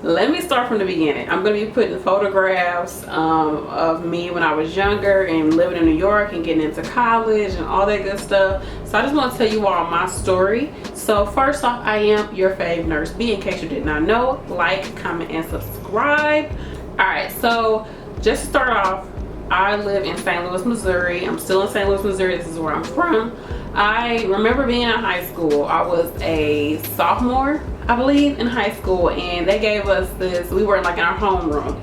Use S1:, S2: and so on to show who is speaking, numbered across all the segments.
S1: let me start from the beginning. I'm going to be putting photographs of me when I was younger and living in New York and getting into college and all that good stuff. So I just want to tell you all my story. So first off, I am your fave nurse B. In case you did not know, like, comment, and subscribe. Alright, so just to start off, I live in St. Louis, Missouri. I'm still in St. Louis, Missouri. This is where I'm from. I remember being in high school. I was a sophomore, I believe, in high school, and they gave us this, we were like in our homeroom,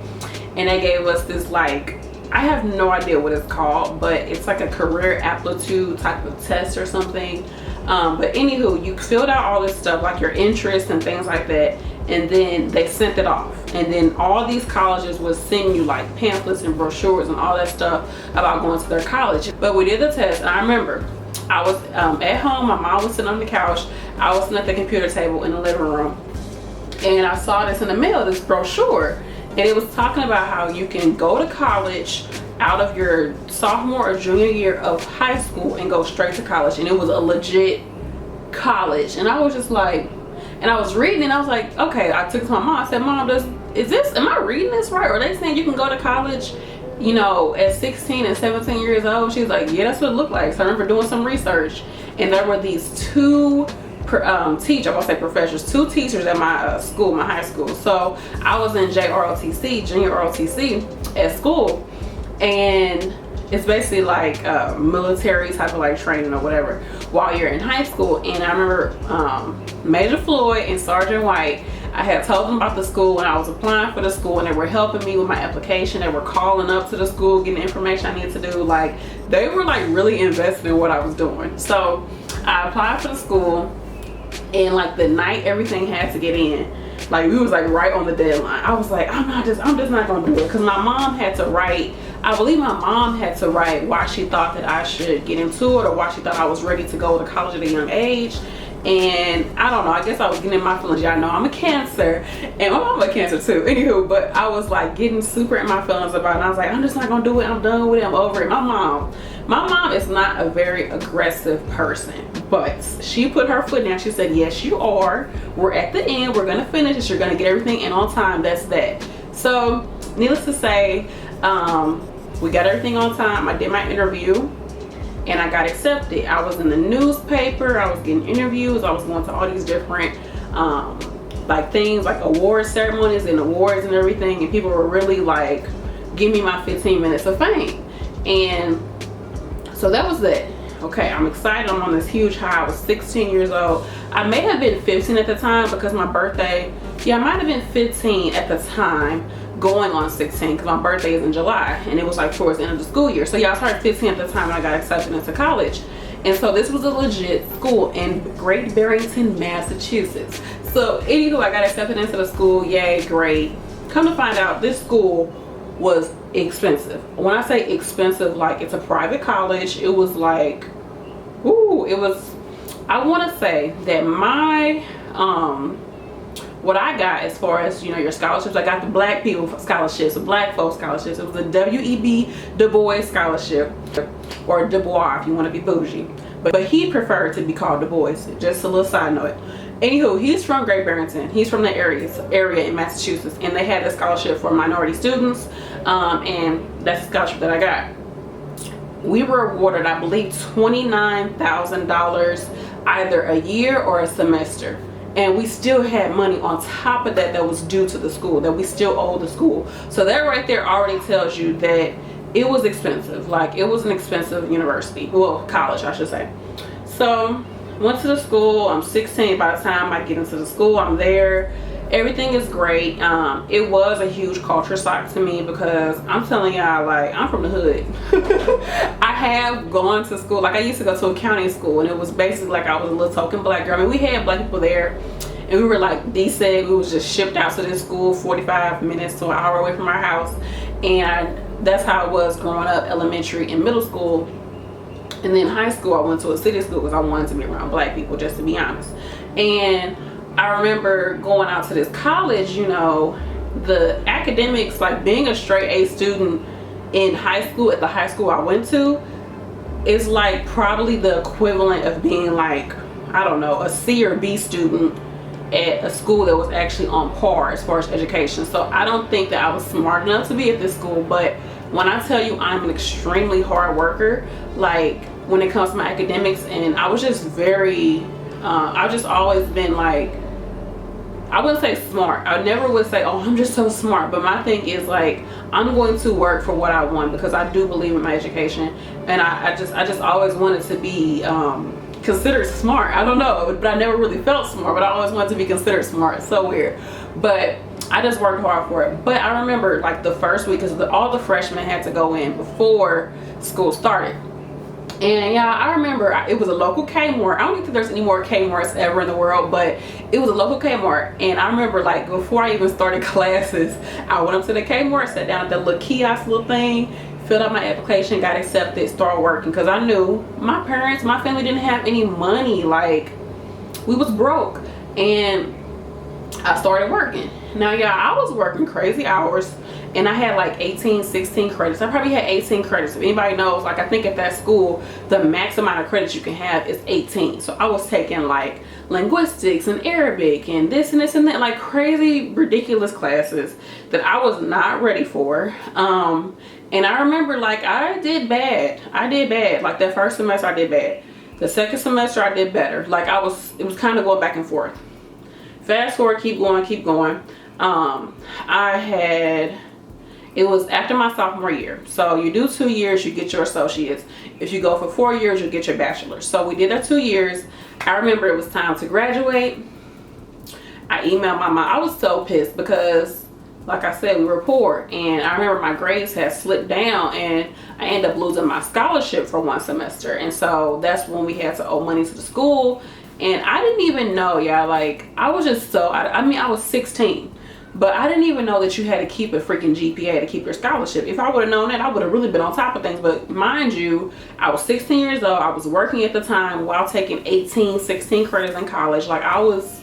S1: and they gave us this, like, I have no idea what it's called, but it's like a career aptitude type of test or something. But anywho, you filled out all this stuff, like your interests and things like that, and then they sent it off. And then all these colleges would send you like pamphlets and brochures and all that stuff about going to their college. But we did the test, and I remember I was at home, my mom was sitting on the couch, I was sitting at the computer table in the living room, and I saw this in the mail, this brochure, and it was talking about how you can go to college out of your sophomore or junior year of high school and go straight to college. And it was a legit college, and I was just like, and I was reading and I was like, okay, I took it to my mom. I said, Mom, am I reading this right? Are they saying you can go to college, you know, at 16 and 17 years old? She's like, yeah, that's what it looked like. So I remember doing some research, and there were these two teachers, I won't say professors, two teachers at my school, my high school. So I was in JROTC, junior ROTC at school, and it's basically like military type of like training or whatever while you're in high school. And I remember Major Floyd and Sergeant White, I had told them about the school and I was applying for the school, and they were helping me with my application. They were calling up to the school, getting the information I needed to do. Like, they were like really invested in what I was doing. So I applied for the school, and like the night everything had to get in, like we was like right on the deadline, I was like, I'm just not gonna do it, because my mom had to write, I believe my mom had to write why she thought that I should get into it, or why she thought I was ready to go to college at a young age. And I don't know, I guess I was getting in my feelings. Y'all know I'm a Cancer, and my mom a Cancer too. Anywho, but I was like getting super in my feelings about it, and I was like, I'm just not gonna do it. I'm done with it. I'm over it. My mom is not a very aggressive person, but she put her foot down. She said, yes, you are. We're at the end. We're gonna finish this. You're gonna get everything in on time. That's that. So needless to say, we got everything on time. I did my interview, and I got accepted. I was in the newspaper, I was getting interviews, I was going to all these different like things, like award ceremonies and awards and everything, and people were really like, give me my 15 minutes of fame. And so that was it. Okay, I'm excited. I'm on this huge high. I was 16 years old. I may have been 15 at the time, because my birthday, yeah, I might have been 15 at the time, going on 16, because my birthday is in July, and it was like towards the end of the school year. So yeah, I started 15 at the time when I got accepted into college. And so this was a legit school in Great Barrington, Massachusetts. So anywho, I got accepted into the school. Yay, great. Come to find out, this school was expensive. When I say expensive, like, it's a private college. It was like, ooh, it was, I want to say that my what I got as far as, you know, your scholarships, I got the black people scholarships, the black folks scholarships. It was a W.E.B. Du Bois scholarship, or Du Bois if you want to be bougie, but he preferred to be called Du Bois. Just a little side note. Anywho, he's from Great Barrington. He's from the area in Massachusetts, and they had a scholarship for minority students, and that's the scholarship that I got. We were awarded, I believe, $29,000 either a year or a semester. And we still had money on top of that that was due to the school, that we still owe the school. So that right there already tells you that it was expensive. Like, it was an expensive university, well, college I should say. So went to the school. I'm 16 by the time I get into the school. I'm there. Everything is great. It was a huge culture shock to me, because I'm telling y'all, like, I'm from the hood. I have gone to school, like, I used to go to a county school, and it was basically like I was a little token black girl. I mean, we had black people there, and we were like desegregated. We was just shipped out to this school 45 minutes to an hour away from our house, and that's how it was growing up, elementary and middle school. And then high school, I went to a city school because I wanted to be around black people, just to be honest. And I remember going out to this college, you know, the academics, like being a straight A student in high school at the high school I went to, is like probably the equivalent of being like, I don't know, a C or B student at a school that was actually on par as far as education. So I don't think that I was smart enough to be at this school, but when I tell you I'm an extremely hard worker, like when it comes to my academics, and I was just very, I've just always been like, I wouldn't say smart. I never would say, oh, I'm just so smart. But my thing is like, I'm going to work for what I want, because I do believe in my education, and I just always wanted to be considered smart. I don't know, but I never really felt smart, but I always wanted to be considered smart. It's so weird, but I just worked hard for it. But I remember like the first week, because all the freshmen had to go in before school started. And yeah, I remember it was a local Kmart. I don't think there's any more Kmarts ever in the world, but it was a local Kmart. And I remember like before I even started classes, I went up to the Kmart, sat down at the little kiosk little thing, filled out my application, got accepted, started working, because I knew my parents, my family didn't have any money. Like, we was broke. And I started working. Now yeah, I was working crazy hours, and I had like 16 credits. I probably had 18 credits. If anybody knows, like I think at that school the max amount of credits you can have is 18. So I was taking like linguistics and Arabic and this and this and that, like crazy ridiculous classes that I was not ready for. And I remember like I did bad. Like that first semester I did bad. The second semester I did better. Like it was kind of going back and forth. Fast forward, keep going. It was after my sophomore year. So you do 2 years, you get your associates. If you go for 4 years, you get your bachelor's. So we did that 2 years. I remember it was time to graduate. I emailed my mom. I was so pissed because, like I said, we were poor. And I remember my grades had slipped down, and I ended up losing my scholarship for one semester. And so that's when we had to owe money to the school. And I didn't even know, y'all, like, I was just so, I mean, I was 16. But I didn't even know that you had to keep a freaking GPA to keep your scholarship. If I would have known that, I would have really been on top of things. But mind you, I was 16 years old. I was working at the time while taking 16 credits in college. Like, I was,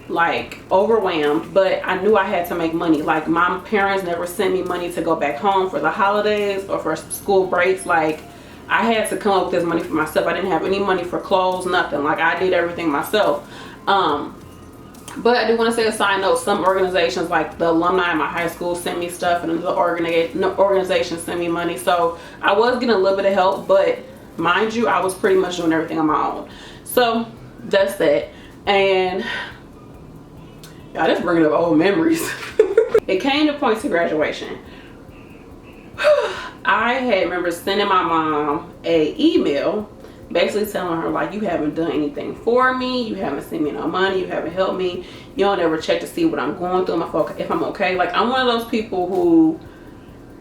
S1: like, overwhelmed. But I knew I had to make money. Like, my parents never sent me money to go back home for the holidays or for school breaks. Like, I had to come up with this money for myself. I didn't have any money for clothes, nothing. Like, I did everything myself. But I do want to say a side note, some organizations like the alumni in my high school sent me stuff, and another organization sent me money. So I was getting a little bit of help, but mind you, I was pretty much doing everything on my own. So that's that. And y'all, just bringing up old memories. It came to points to graduation. I remember sending my mom a email basically telling her like, you haven't done anything for me, you haven't sent me no money, you haven't helped me, you don't ever check to see what I'm going through, if I'm okay. Like, I'm one of those people who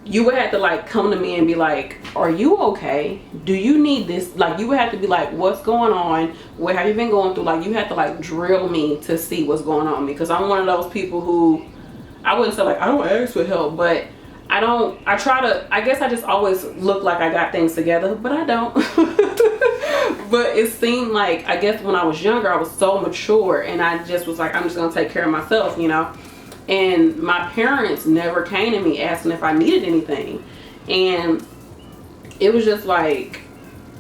S1: you would have to like come to me and be like, are you okay? Do you need this? Like, you would have to be like, what's going on? What have you been going through? Like, you have to like drill me to see what's going on, because I'm one of those people who, I wouldn't say like I don't ask for help, but I try to, I guess I just always look like I got things together, but I don't. But it seemed like, I guess when I was younger, I was so mature, and I just was like, I'm just gonna take care of myself, you know. And my parents never came to me asking if I needed anything. And it was just like,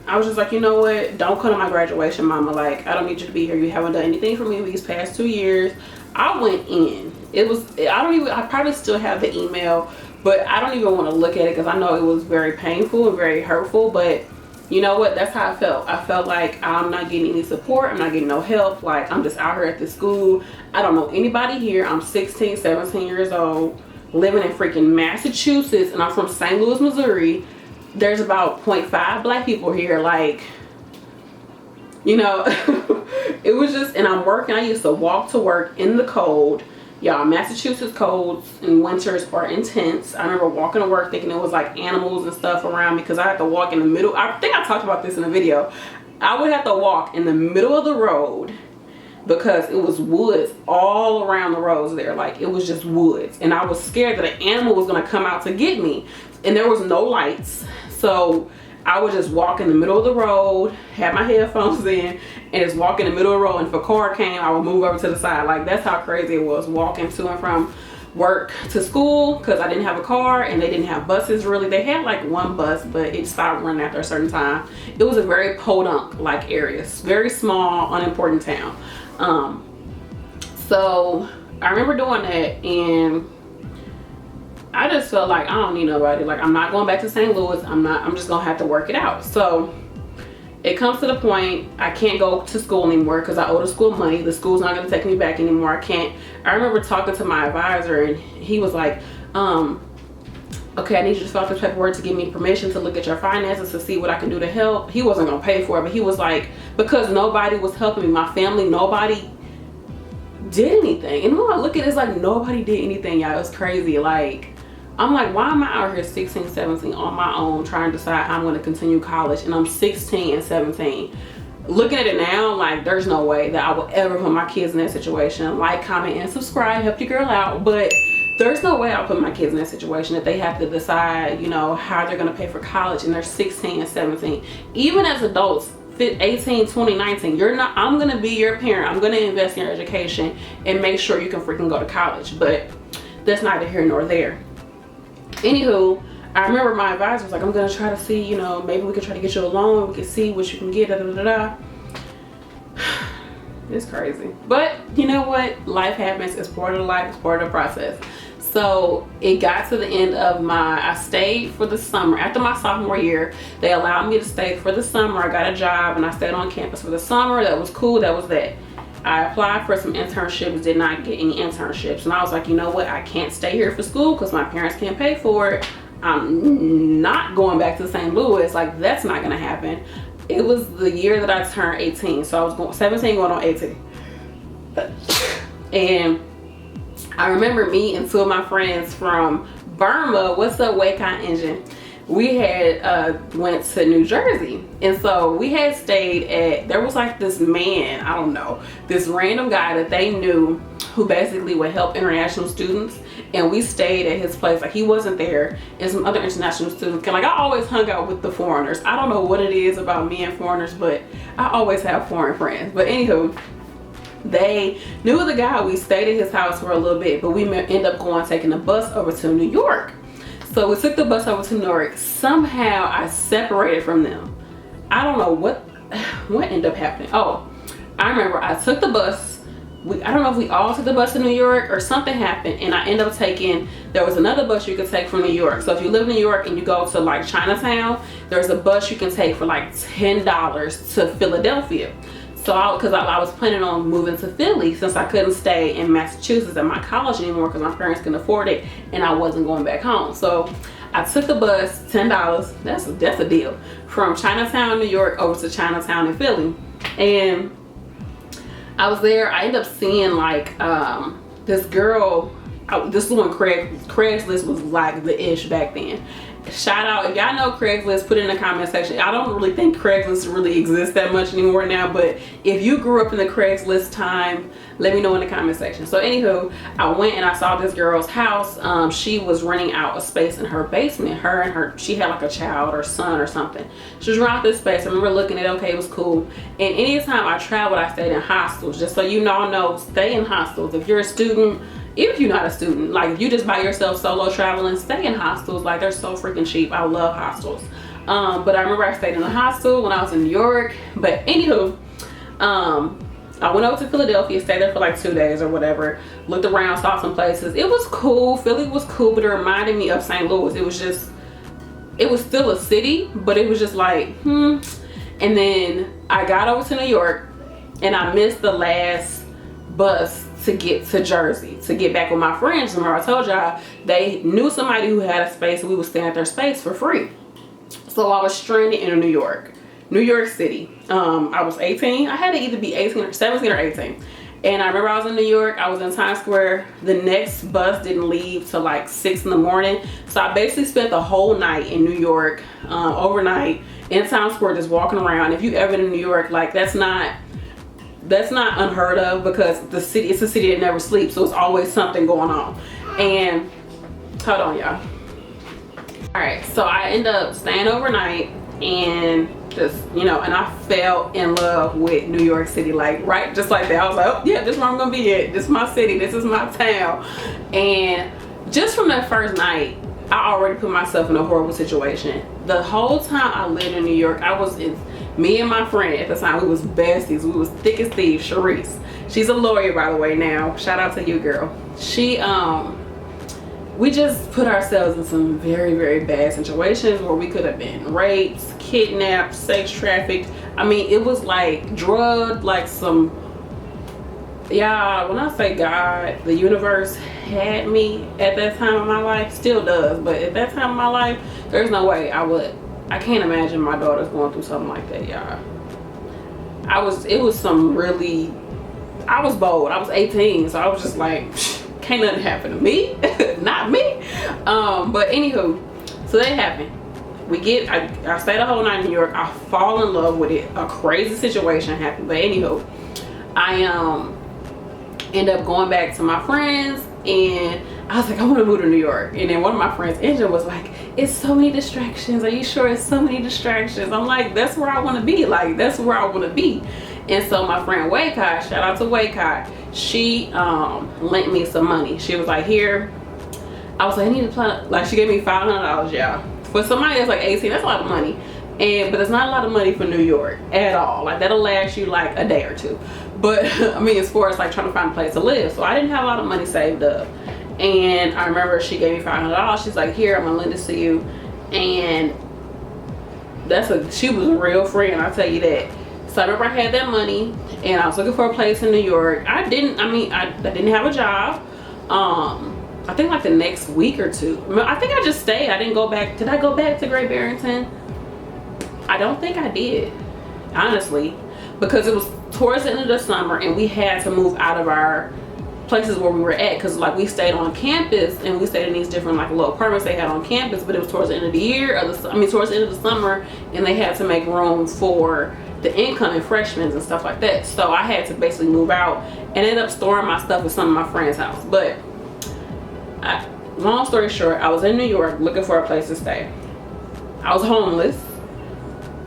S1: I was just like, you know what, don't come to my graduation, mama. Like, I don't need you to be here. You haven't done anything for me these past 2 years. I went in. I probably still have the email, but I don't even want to look at it, because I know it was very painful and very hurtful. But you know what, that's how I felt. I felt like I'm not getting any support, I'm not getting no help. Like, I'm just out here at this school, I don't know anybody here. I'm 16, 17 years old, living in freaking Massachusetts, and I'm from St. Louis, Missouri. There's about 0.5 black people here. Like, you know, it was just, and I'm working. I used to walk to work in the cold. Y'all, Massachusetts colds and winters are intense. I remember walking to work thinking it was like animals and stuff around me, because I had to walk in the middle. I think I talked about this in a video. I would have to walk in the middle of the road, because it was woods all around the roads there. Like, it was just woods, and I was scared that an animal was going to come out to get me, and there was no lights. So I would just walk in the middle of the road, have my headphones in, and just walk in the middle of the road. And if a car came, I would move over to the side. Like, that's how crazy it was, walking to and from work to school, because I didn't have a car, and they didn't have buses really. They had like one bus, but it stopped running after a certain time. It was a very podunk like area, very small, unimportant town. So I remember doing that, and I just felt like I don't need nobody. Like, I'm not going back to St. Louis. I'm just gonna have to work it out. So it comes to the point I can't go to school anymore because I owe the school money. The school's not gonna take me back anymore. I can't. I remember talking to my advisor, and he was like, okay, I need you to fill out this paperwork to give me permission to look at your finances to see what I can do to help. He wasn't gonna pay for it, but he was like, because nobody was helping me, my family, nobody did anything. And when I look at it, it's like nobody did anything, y'all. It was crazy. Like, I'm like, why am I out here 16, 17 on my own trying to decide how I'm going to continue college, and I'm 16 and 17. Looking at it now, like, there's no way that I will ever put my kids in that situation. Like, comment, and subscribe, help your girl out. But there's no way I'll put my kids in that situation that they have to decide, you know, how they're going to pay for college, and they're 16 and 17. Even as adults, 18, 20, 19, you're not, I'm going to be your parent. I'm going to invest in your education and make sure you can freaking go to college. But that's neither here nor there. Anywho, I remember my advisor was like, I'm gonna try to see, you know, maybe we could try to get you a loan, we can see what you can get, da da da da. It's crazy. But you know what? Life happens. It's part of the life, it's part of the process. So it got to the end of I stayed for the summer. After my sophomore year, they allowed me to stay for the summer. I got a job and I stayed on campus for the summer. That was cool, that was that. I applied for some internships, did not get any internships. And I was like, you know what? I can't stay here for school because my parents can't pay for it. I'm not going back to St. Louis. Like, that's not gonna happen. It was the year that I turned 18. So I was going 17 going on 18. And I remember me and two of my friends from Burma, what's up, Waycon Engine? We had went to New Jersey, and so we had stayed at, there was like this man, I don't know, this random guy that they knew who basically would help international students, and we stayed at his place. Like, he wasn't there, and some other international students. Like, I always hung out with the foreigners. I don't know what it is about me and foreigners, but I always have foreign friends. But anywho, they knew the guy. We stayed at his house for a little bit, but we ended up taking the bus over to New York. So we took the bus over to New York. Somehow I separated from them. I don't know what ended up happening. Oh, I remember I took the bus. I don't know if we all took the bus to New York or something happened, and I ended up taking, there was another bus you could take from New York. So if you live in New York and you go to like Chinatown, there's a bus you can take for like $10 to Philadelphia. So because I was planning on moving to Philly since I couldn't stay in Massachusetts at my college anymore because my parents couldn't afford it, and I wasn't going back home. So I took the bus, $10, that's a deal, from Chinatown, New York over to Chinatown in Philly. And I was there. I ended up seeing like this girl. This is when Craigslist was like the ish back then. Shout out, if y'all know Craigslist, put it in the comment section. I don't really think Craigslist really exists that much anymore now, but if you grew up in the Craigslist time, let me know in the comment section. So anywho, I went and I saw this girl's house. She was renting out a space in her basement. She had like a child or son or something. She was renting out this space. I remember looking at it, okay, it was cool. And anytime I traveled, I stayed in hostels. Just so you know, stay in hostels. If you're a student, if you're not a student, like if you just by yourself solo traveling, stay in hostels. Like, they're so freaking cheap. I love hostels. But I remember I stayed in a hostel when I was in New York. But anywho, I went over to Philadelphia, stayed there for like 2 days or whatever, looked around, saw some places. It was cool. Philly was cool, but it reminded me of St. Louis. It was still a city, but it was just like, And then I got over to New York, and I missed the last bus to get to Jersey, to get back with my friends. Remember I told y'all they knew somebody who had a space and we would stay at their space for free. So I was stranded in New York City. I was 18. I had to either be 18 or 17 or 18. And I remember I was in New York. I was in Times Square. The next bus didn't leave till like 6 in the morning. So I basically spent the whole night in New York, overnight in Times Square, just walking around. If you ever been in New York, like that's not unheard of, because it's a city that never sleeps, so it's always something going on. And hold on, y'all. All right, so I end up staying overnight, and just, and I fell in love with New York City, like right just like that. I was like, oh yeah, this is where I'm gonna be at. This is my city, this is my town. And just from that first night, I already put myself in a horrible situation. The whole time I lived in New York, I was Me and my friend at the time, we was besties. We was thick as thieves. Sharice, she's a lawyer, by the way, now. Shout out to you, girl. She we just put ourselves in some very, very bad situations where we could have been raped, kidnapped, sex trafficked. I mean, it was like drugged, like some, yeah, when I say God, the universe had me at that time of my life, still does, but at that time of my life, there's no way I can't imagine my daughter's going through something like that, y'all. It was some really, I was bold. I was 18, so I was just like, can't nothing happen to me. Not me. But anywho, so that happened. I stayed a whole night in New York. I fall in love with it. A crazy situation happened. But anywho, I end up going back to my friends, and I was like, I want to move to New York. And then one of my friends, Angela, was like, it's so many distractions. Are you sure it's so many distractions? I'm like, that's where I want to be. Like, that's where I want to be. And so my friend Waykai, shout out to Waykai, she lent me some money. She was like, here. I was like, I need to plan. Like, she gave me $500, y'all. For somebody that's like 18, that's a lot of money. But it's not a lot of money for New York at all. Like, that'll last you like a day or two. But I mean, as far as like trying to find a place to live, so I didn't have a lot of money saved up. And I remember she gave me $500. She's like, here, I'm gonna lend this to you. And she was a real friend, I'll tell you that. So I remember I had that money, and I was looking for a place in New York. I didn't have a job. I think like the next week or two. I think I just stayed. I didn't go back. Did I go back to Great Barrington? I don't think I did, honestly, because it was towards the end of the summer, and we had to move out of our places where we were at, because like we stayed on campus, and we stayed in these different like little apartments they had on campus, but it was towards the end of the year, towards the end of the summer, and they had to make room for the incoming freshmen and stuff like that. So I had to basically move out and ended up storing my stuff at some of my friends' house. But long story short, I was in New York looking for a place to stay. I was homeless,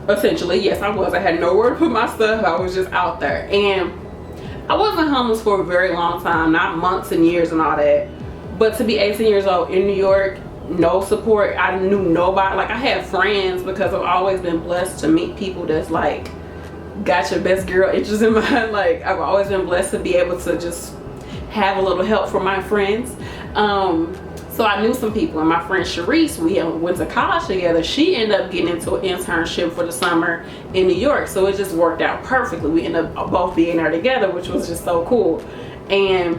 S1: essentially. Yes, I was. I had nowhere to put my stuff. I was just out there, and I wasn't homeless for a very long time, not months and years and all that. But to be 18 years old in New York, no support. I knew nobody. Like, I had friends because I've always been blessed to meet people that's like got your best girl interest in mind. Like, I've always been blessed to be able to just have a little help from my friends. So I knew some people, and my friend Sharice, we went to college together. She ended up getting into an internship for the summer in New York, so it just worked out perfectly. We ended up both being there together, which was just so cool. And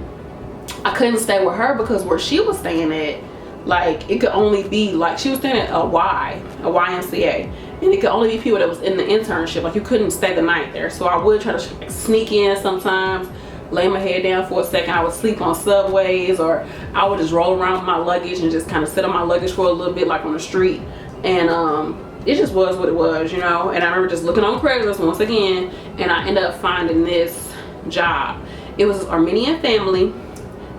S1: I couldn't stay with her because where she was staying at, like, it could only be like, she was staying at a YMCA, and it could only be people that was in the internship. Like, you couldn't stay the night there. So I would try to sneak in sometimes, lay my head down for a second. I would sleep on subways, or I would just roll around with my luggage and just kind of sit on my luggage for a little bit, like on the street. And it just was what it was, you know. And I remember just looking on Craigslist once again, and I ended up finding this job. It was an Armenian family,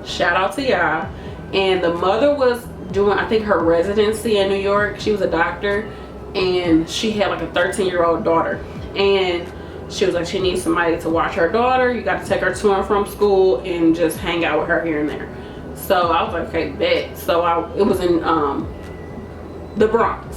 S1: shout out to y'all. And the mother was doing, I think, her residency in New York. She was a doctor, and she had like a 13-year-old daughter, and she was like, she needs somebody to watch her daughter. You got to take her to and from school and just hang out with her here and there. So I was like, okay, bet. So it was in the Bronx.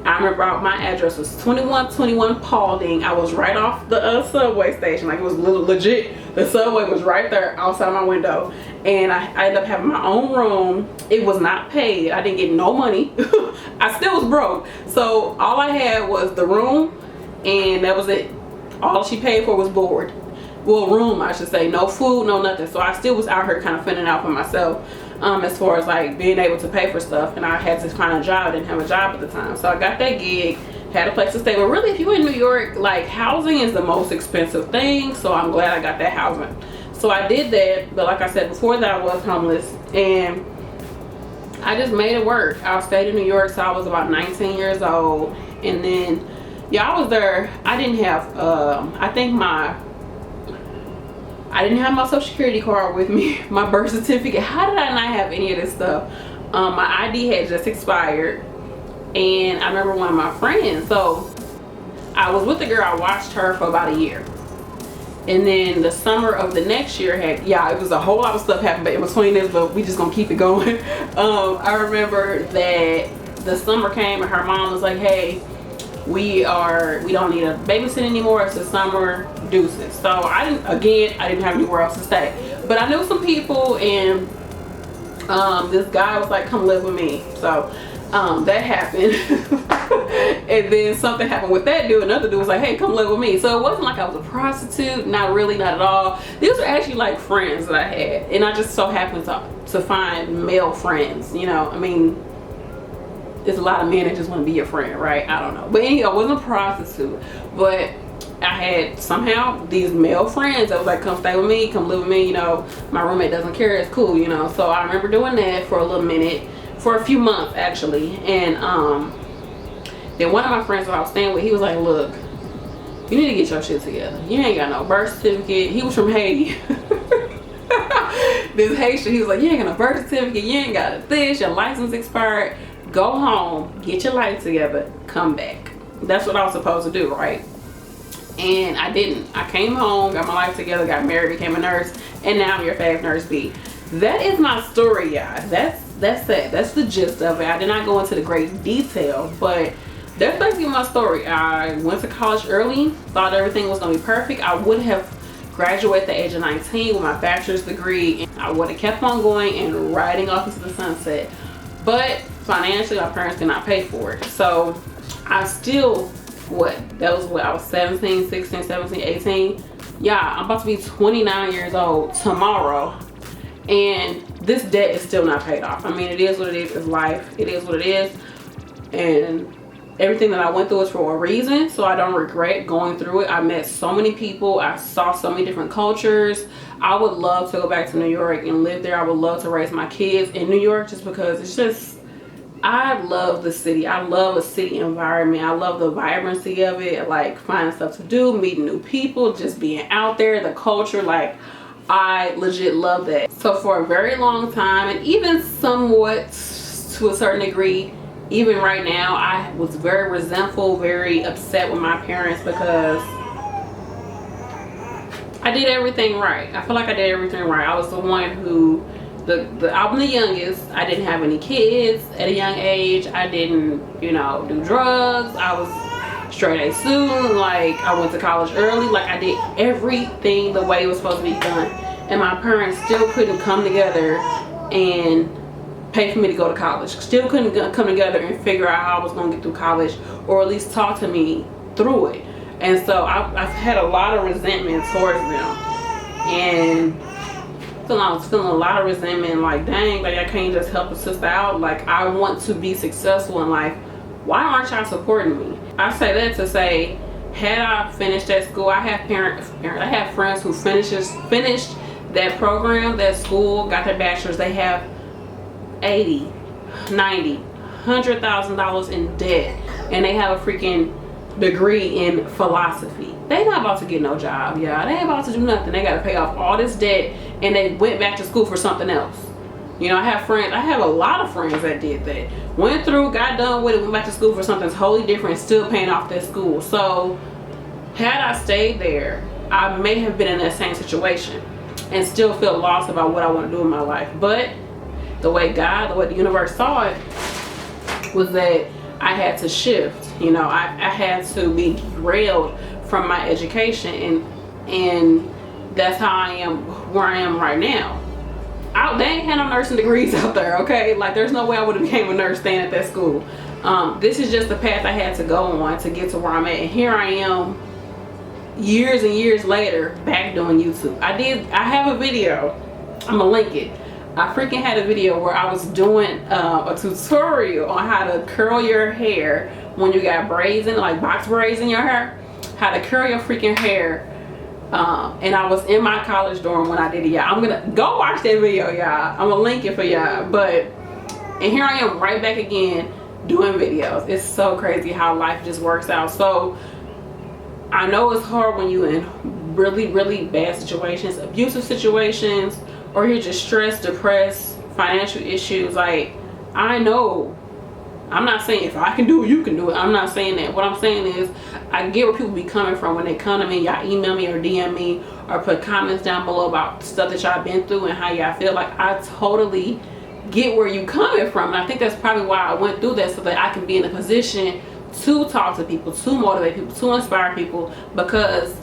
S1: I remember my address was 2121 Paulding. I was right off the subway station. Like, it was legit. The subway was right there outside my window. And I ended up having my own room. It was not paid. I didn't get no money. I still was broke. So all I had was the room, and that was it. All she paid for was board. Well, room, I should say. No food, no nothing. So I still was out here kind of fending out for myself, as far as like being able to pay for stuff. And I had to find a job. I didn't have a job at the time. So I got that gig, had a place to stay. But really, if you're in New York, like, housing is the most expensive thing. So I'm glad I got that housing. So I did that. But like I said, before that, I was homeless. And I just made it work. I stayed in New York, so I was about 19 years old. And then, yeah, I was there. I didn't have, I didn't have my social security card with me, my birth certificate. How did I not have any of this stuff? My ID had just expired. And I remember one of my friends, so I was with the girl, I watched her for about a year. And then the summer of the next year it was a whole lot of stuff happened in between this, but we just gonna keep it going. I remember that the summer came and her mom was like, hey, we don't need a babysit anymore. It's the summer, deuces. So I didn't have anywhere else to stay, but I knew some people, and this guy was like, come live with me. So that happened. And then something happened with that dude. Another dude was like, hey, come live with me. So it wasn't like I was a prostitute. Not really, not at all. These were actually like friends that I had, and I just so happened to find male friends. You know, I mean, there's a lot of men that just want to be your friend, right? I don't know. But anyway, I wasn't a prostitute, but I had somehow these male friends that was like, come stay with me, come live with me, you know, my roommate doesn't care, it's cool, you know. So I remember doing that for a little minute, for a few months actually. And then one of my friends that I was staying with, he was like, look, you need to get your shit together. You ain't got no birth certificate. He was from Haiti. This Haitian, he was like, you ain't got no birth certificate, you ain't got this, your license expired. Go home, get your life together, come back. That's what I was supposed to do, right? And I didn't. I came home, got my life together, got married, became a nurse, and now I'm your YourFavNurseB. That is my story, y'all. That's it. That's the gist of it. I did not go into the great detail, but that's basically my story. I went to college early, thought everything was gonna be perfect. I would have graduated at the age of 19 with my bachelor's degree, and I would have kept on going and riding off into the sunset. But financially, my parents did not pay for it. So I still, that was what I was 17, 16, 17, 18. Yeah, I'm about to be 29 years old tomorrow, and this debt is still not paid off. I mean, it is what it is. It's life. It is what it is. And everything that I went through is for a reason, so I don't regret going through it. I met so many people. I saw so many different cultures. I would love to go back to New York and live there. I would love to raise my kids in New York, just because it's just, I love the city. I love a city environment. I love the vibrancy of it, like finding stuff to do, meeting new people, just being out there, the culture. Like, I legit love that. So for a very long time, and even somewhat to a certain degree, even right now, I was very resentful, very upset with my parents, because I did everything right. I feel like I did everything right. I was the one who, I'm the youngest. I didn't have any kids at a young age. I didn't, you know, do drugs. I was straight A student. Like, I went to college early. Like, I did everything the way it was supposed to be done. And my parents still couldn't come together and pay for me to go to college. Still couldn't come together and figure out how I was going to get through college, or at least talk to me through it. And so I've had a lot of resentment towards them. And I was feeling a lot of resentment, like, dang, like, I can't just help a sister out. Like, I want to be successful in life. Why aren't y'all supporting me? I say that to say, had I finished that school, I have I have friends who finished that program, that school, got their bachelor's. They have $80, $90, $100,000 in debt, and they have a freaking degree in philosophy. They not about to get no job, y'all. They ain't about to do nothing. They got to pay off all this debt, and they went back to school for something else. You know, I have a lot of friends that did that. Went through, got done with it, went back to school for something totally different, still paying off that school. So had I stayed there, I may have been in that same situation and still feel lost about what I want to do in my life. But the way God, the way the universe saw it, was that I had to shift. You know, I had to be derailed from my education, and that's how I am where I am right now. They ain't had no nursing degrees out there, okay? Like, there's no way I would have became a nurse staying at that school. This is just the path I had to go on to get to where I'm at, and here I am years and years later back doing YouTube. I have a video, I'm gonna link it. I freaking had a video where I was doing a tutorial on how to curl your hair when you got braids in, like box braids in your hair, how to curl your freaking hair. And I was in my college dorm when I did it, y'all. I'm gonna go watch that video, y'all. I'm gonna link it for y'all. And here I am right back again doing videos. It's so crazy how life just works out. So I know it's hard when you're in really, really bad situations, abusive situations, or you're just stressed, depressed, financial issues. Like, I know, I'm not saying if I can do it, you can do it. I'm not saying that. What I'm saying is, I get where people be coming from when they come to me. Y'all email me or DM me or put comments down below about stuff that y'all been through and how y'all feel. Like, I totally get where you coming from. And I think that's probably why I went through that, so that I can be in a position to talk to people, to motivate people, to inspire people, because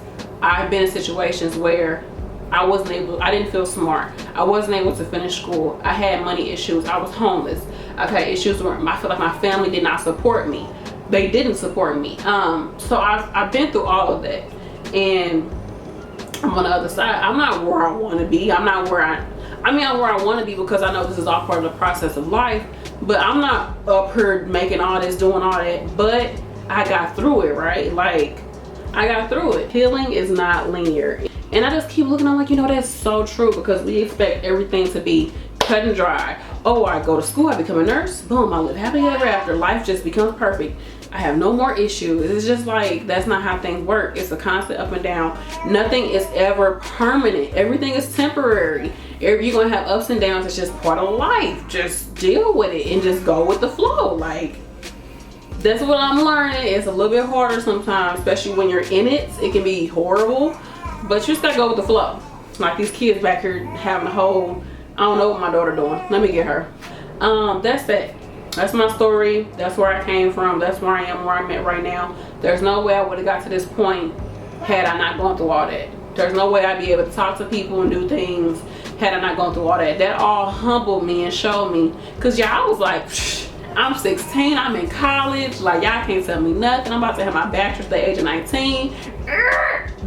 S1: I've been in situations where I didn't feel smart. I wasn't able to finish school. I had money issues. I was homeless. I've had issues where I feel like my family did not support me. They didn't support me. So I've been through all of that. And I'm on the other side. I'm not where I want to be. I'm where I want to be, because I know this is all part of the process of life. But I'm not up here making all this, doing all that. But I got through it, right? Like, I got through it. Healing is not linear. And I just keep looking, I'm like, you know, that's so true, because we expect everything to be cut and dry. Oh, I go to school, I become a nurse, boom, I live happily ever after. Life just becomes perfect. I have no more issues. It's just like, that's not how things work. It's a constant up and down. Nothing is ever permanent. Everything is temporary. You're gonna have ups and downs. It's just part of life. Just deal with it and just go with the flow. Like, that's what I'm learning. It's a little bit harder sometimes, especially when you're in it. It can be horrible, but you just gotta go with the flow. Like these kids back here having a whole, I don't know what my daughter doing. Let me get her. That's it. That's my story. That's where I came from. That's where I am, where I'm at right now. There's no way I would have got to this point had I not gone through all that. There's no way I'd be able to talk to people and do things had I not gone through all that. That all humbled me and showed me. Cause yeah, I was like, I'm 16, I'm in college, like y'all can't tell me nothing. I'm about to have my bachelor's at the age of 19.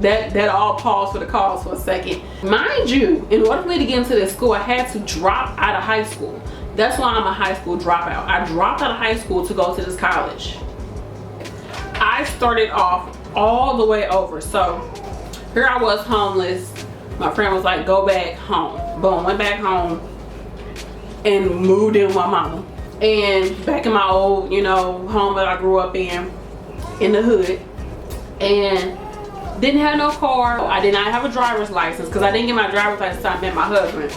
S1: That all paused for the cause for a second. Mind you, in order for me to get into this school, I had to drop out of high school. That's why I'm a high school dropout. I dropped out of high school to go to this college. I started off all the way over. So here I was homeless. My friend was like, go back home. Boom, went back home and moved in with my mama. And back in my old, you know, home that I grew up in the hood. And didn't have no car. I did not have a driver's license, because I didn't get my driver's license until I met my husband.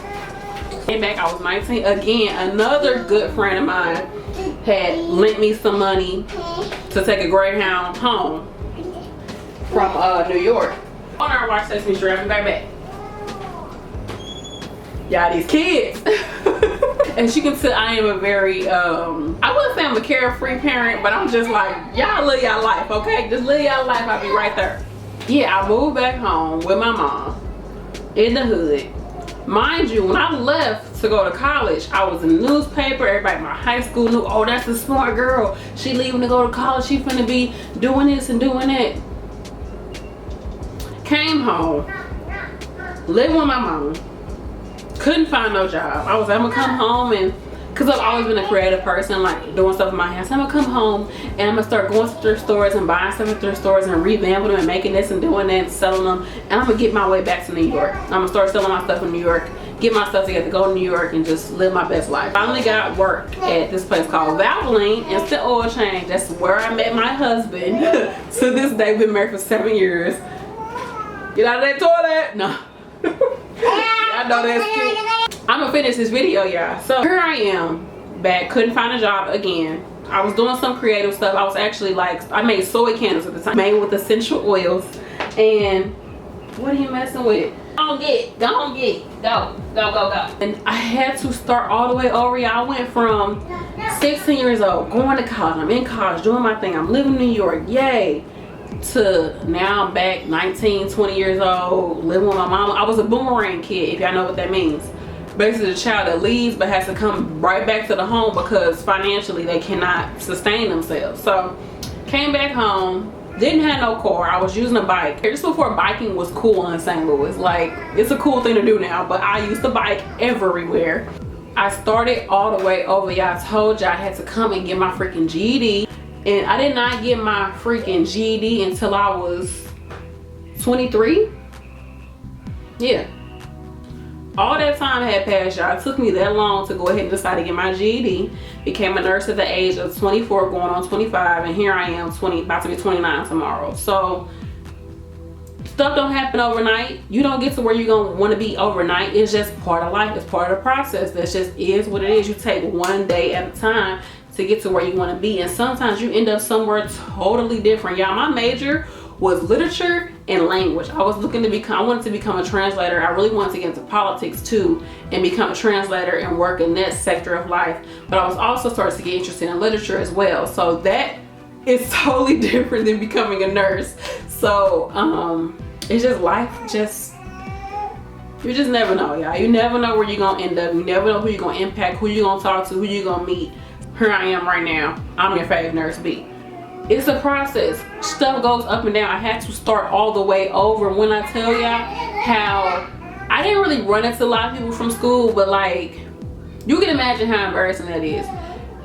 S1: Came back, I was 19. Again, another good friend of mine had lent me some money to take a Greyhound home from New York. On our watch Sesame Street, I'm back. Y'all, these kids. As you can see, I am a very, I wouldn't say I'm a carefree parent, but I'm just like, y'all live y'all life, okay? Just live y'all life, I'll be right there. Yeah, I moved back home with my mom in the hood. Mind you, when I left to go to college, I was in the newspaper. Everybody in my high school knew, oh, that's the smart girl. She leaving to go to college. She finna be doing this and doing that. Came home, lived with my mom. Couldn't find no job. I was like, I'm gonna come home, and because I've always been a creative person, like doing stuff with my hands. So I'm gonna come home and I'm gonna start going to thrift stores and buying stuff at thrift stores and revamping them and making this and doing that and selling them. And I'm gonna get my way back to New York. I'm gonna start selling my stuff in New York, get my stuff together, go to New York and just live my best life. Finally got work at this place called Valvoline Instant Oil Change. That's where I met my husband. To this day, we've been married for 7 years. Get out of that toilet. No. I know that's cute. I'm gonna finish this video, y'all. So here I am back, couldn't find a job again. I was doing some creative stuff. I was actually like, I made soy candles at the time, made with essential oils. And what are you messing with? Go. And I had to start all the way over, y'all. I went from 16 years old, going to college. I'm in college, doing my thing. I'm living in New York, yay. To now I'm back 19, 20 years old, living with my mama. I was a boomerang kid, if y'all know what that means. Basically the child that leaves but has to come right back to the home because financially they cannot sustain themselves. So came back home, didn't have no car. I was using a bike. Just before biking was cool in St. Louis. Like, it's a cool thing to do now, but I used to bike everywhere. I started all the way over, y'all. I told y'all I had to come and get my freaking GED. And I did not get my freaking GED until I was 23. Yeah. All that time had passed, y'all. It took me that long to go ahead and decide to get my GED. Became a nurse at the age of 24, going on 25, and here I am, about to be 29 tomorrow. So stuff don't happen overnight. You don't get to where you're gonna want to be overnight. It's just part of life. It's part of the process. That just is what it is. You take one day at a time to get to where you want to be, and sometimes you end up somewhere totally different. Y'all, my major was literature and language. I wanted to become a translator. I really wanted to get into politics too and become a translator and work in that sector of life, but I was also starting to get interested in literature as well. So that it's totally different than becoming a nurse. So it's just life. You just never know, y'all. You never know where you're gonna end up. You never know who you're gonna impact, who you're gonna talk to, who you're gonna meet. Here I am right now. I'm your fave nurse B. It's a process. Stuff goes up and down. I had to start all the way over. When I tell y'all how I didn't really run into a lot of people from school, but like, you can imagine how embarrassing that is.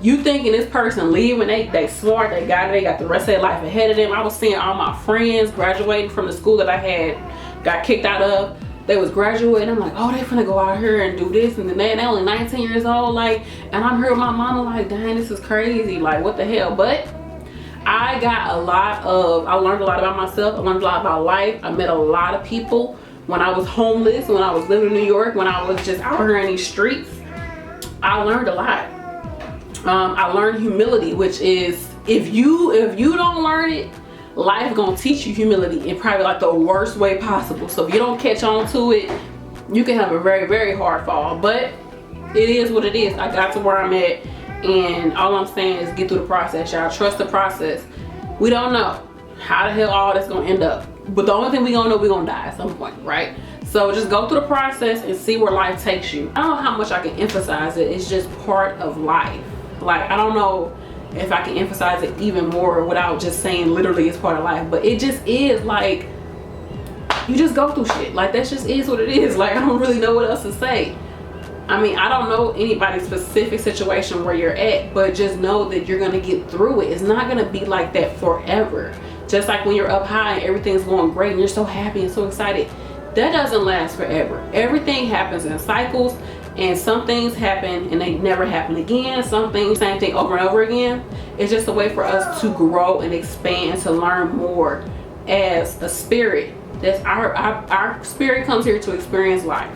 S1: You thinking this person leaving, they smart, they got the rest of their life ahead of them. I was seeing all my friends graduating from the school that I had got kicked out of. They was graduating. I'm like, oh, they finna go out here and do this and then they only 19 years old, like, and I'm here with my mama like, dang, this is crazy, like, what the hell? But I learned a lot about myself. I learned a lot about life. I met a lot of people when I was homeless, when I was living in New York, when I was just out here in these streets. I learned a lot. I learned humility, which is, if you don't learn it, life gonna teach you humility in probably like the worst way possible. So if you don't catch on to it, you can have a very, very hard fall. But it is what it is. I got to where I'm at, and all I'm saying is get through the process, y'all. Trust the process. We don't know how the hell all that's gonna end up, but the only thing we gonna know, we gonna die at some point, right? So just go through the process and see where life takes you. I don't know how much I can emphasize it. It's just part of life. Like, I don't know if I can emphasize it even more without just saying literally it's part of life, but it just is. Like, you just go through shit. Like, that just is what it is. Like, I don't really know what else to say. I mean, I don't know anybody's specific situation where you're at, but just know that you're gonna get through it. It's not gonna be like that forever. Just like when you're up high and everything's going great and you're so happy and so excited, that doesn't last forever. Everything happens in cycles, and some things happen and they never happen again. Some things, same thing over and over again. It's just a way for us to grow and expand, to learn more as a spirit. That's our spirit comes here to experience life.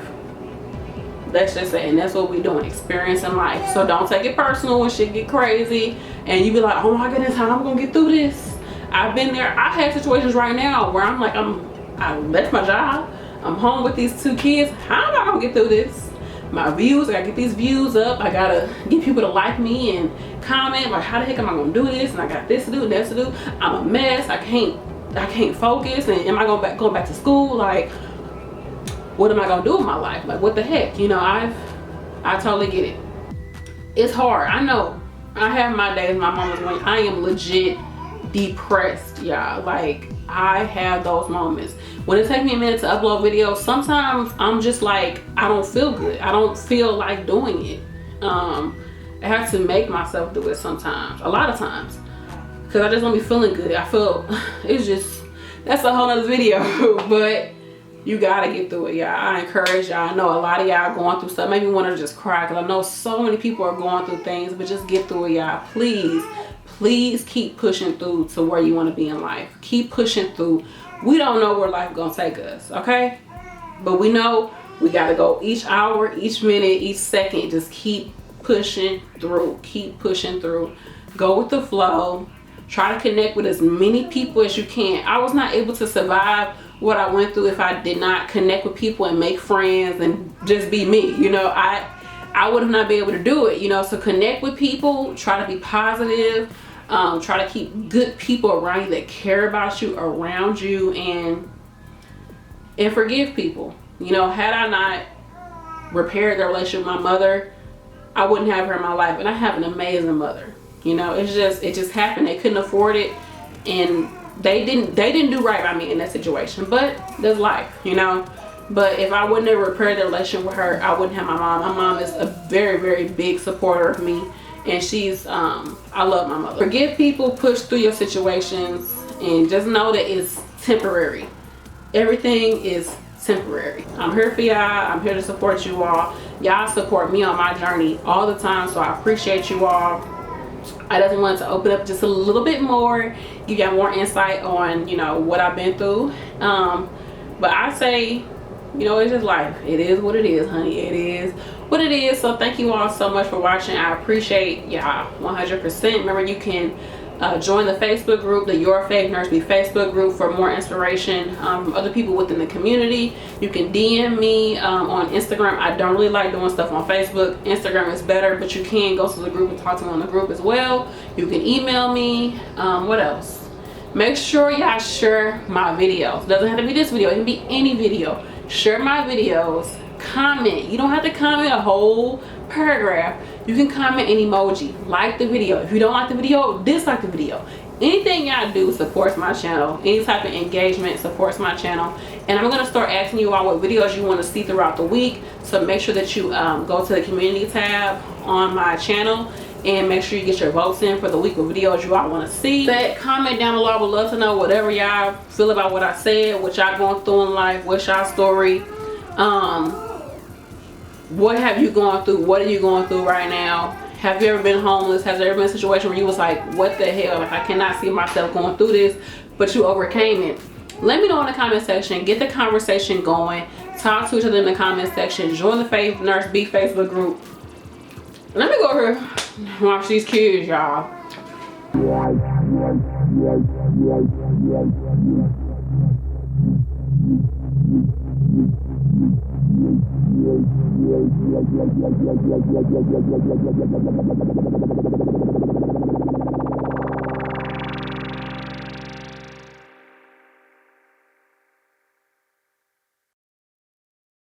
S1: Let's just say, and that's what we're doing, experiencing life. So don't take it personal when shit get crazy and you be like, oh my goodness, how I'm gonna get through this? I've been there. I have situations right now where I'm like, I left my job, I'm home with these 2 kids. How am I gonna get through this? My views, I gotta get these views up. I gotta get people to like me and comment. Like, how the heck am I gonna do this? And I got this to do, that to do. I'm a mess. I can't focus. And am I going back to school? Like, what am I gonna do with my life? Like, what the heck? You know, I totally get it. It's hard. I know. I have my days, my moments when I am legit depressed, y'all. Like, I have those moments when it takes me a minute to upload videos. Sometimes I'm just like, I don't feel good. I don't feel like doing it. I have to make myself do it sometimes, a lot of times, because I just don't be feeling good. I feel it's just, that's a whole nother video. But you gotta get through it, y'all. I encourage y'all. I know a lot of y'all going through stuff. Maybe you want to just cry, because I know so many people are going through things, but just get through it, y'all. Please keep pushing through to where you want to be in life. Keep pushing through. We don't know where life gonna take us, okay? But we know we gotta go each hour, each minute, each second. Just keep pushing through. Keep pushing through. Go with the flow. Try to connect with as many people as you can. I was not able to survive what I went through if I did not connect with people and make friends and just be me. You know, I would have not been able to do it. You know, so connect with people. Try to be positive. Try to keep good people around you that care about you around you, and forgive people. You know, had I not repaired the relationship with my mother, I wouldn't have her in my life. And I have an amazing mother. You know, it just happened. They couldn't afford it, and they didn't do right by me in that situation. But that's life, you know. But if I wouldn't have repaired the relationship with her, I wouldn't have my mom. My mom is a very, very big supporter of me. And she's, I love my mother. Forgive people, push through your situations, and just know that it's temporary. Everything is temporary. I'm here for y'all. I'm here to support you all. Y'all support me on my journey all the time, so I appreciate you all. I just wanted to open up just a little bit more, give y'all more insight on, you know, what I've been through. But I say, you know, it's just life. It is what it is, honey. It is what it is. So thank you all so much for watching. I appreciate y'all 100%. Remember, you can Join the Facebook group, the YourFavNurseB Facebook group, for more inspiration from other people within the community. You can DM me on Instagram. I don't really like doing stuff on Facebook. Instagram is better, but you can go to the group and talk to me on the group as well. You can email me. What else? Make sure y'all share my videos. Doesn't have to be this video. It can be any video. Share my videos. Comment. You don't have to comment a whole paragraph. You can comment an emoji. Like the video. If you don't like the video, dislike the video. Anything y'all do supports my channel. Any type of engagement supports my channel. And I'm going to start asking you all what videos you want to see throughout the week. So make sure that you go to the community tab on my channel and make sure you get your votes in for the week of videos you all want to see. Comment down below. I would love to know whatever y'all feel about what I said, what y'all going through in life, what's y'all story. What have you gone through? What are you going through right now? Have you ever been homeless? Has there ever been a situation where you was like, what the hell? Like, I cannot see myself going through this, but you overcame it? Let me know in the comment section. Get the conversation going. Talk to each other in the comment section. Join the YourFavNurseB Facebook group. Let me go over here and watch these kids, y'all.